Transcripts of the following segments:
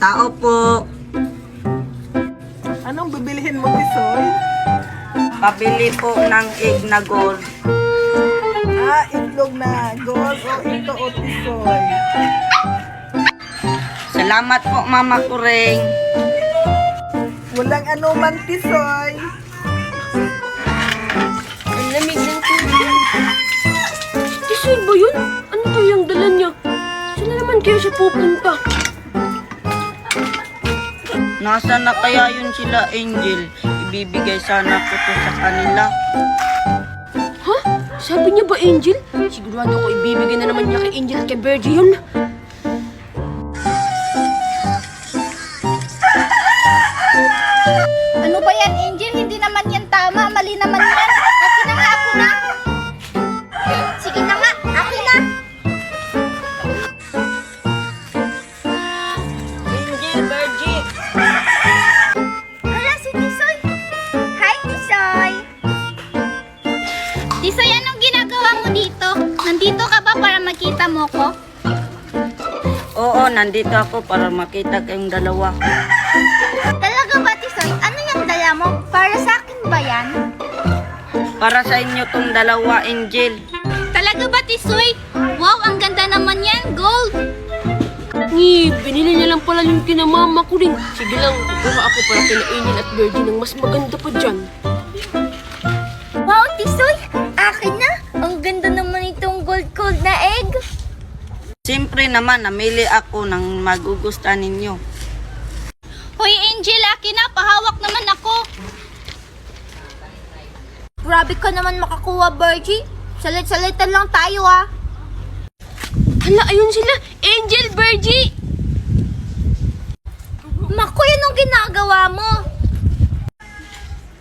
Tao po. Anong bibilihin mo, Tisoy? Pabili po ng egg na gold. Itlog na gold o ito o Tisoy. Salamat po, Mama Kureng. Walang anuman, Tisoy. Ang lamig ng tubig. Tisoy ba yun? Ano to yung dala niya? Saan na naman kayo siya pupunta? Nasa na kaya yun sila, Angel? Ibibigay sana ko to sa kanila. Ha? Sabi niya ba, Angel? Sigurado ko ibibigay na naman niya kay Angel at kay Virgie yun. Ano ba yan, Angel? Hindi naman yan tama. Mali naman yan. Akin na nga, ako na. Sige na nga, akin na. Angel, Virgie. Hala, si Tisoy. Hi, Tisoy. Tisoy, anong ginagawa mo dito? Nandito ka ba para makita mo ko? Oo, nandito ako para makita kayong dalawa. Talaga ba, Tisoy? Ano yung dala mo? Para sa akin ba yan? Para sa inyo tong dalawa, Angel. Talaga ba, Tisoy? Wow, ang ganda naman yan. Gold. Binili niya lang pala yung kina mama ko rin. Sige lang, kukuha ako para kina Angel at Virgie ng mas maganda pa dyan. Wow, Tisoy! Akin na! Ang ganda naman itong gold na egg! Siyempre naman, namili ako ng magugustuhan ninyo. Hoy, Angel! Akin na! Pahawak naman ako! Grabe ka naman makakuha, Virgie! Salit-salitan lang tayo, ah! Hala, ayun sila! Angel, Virgie! Makoy, anong ginagawa mo?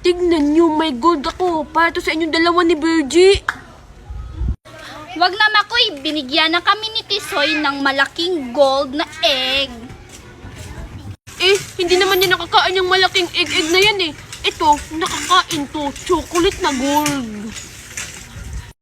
Tignan niyo, may gold ako. Para to sa inyong dalawa ni Virgie. Wag na, Makoy! Binigyan na kami ni Tisoy ng malaking gold na egg! Hindi naman niya nakakain yung malaking egg na yan eh. Ito, nakakain to. Chocolate na gold.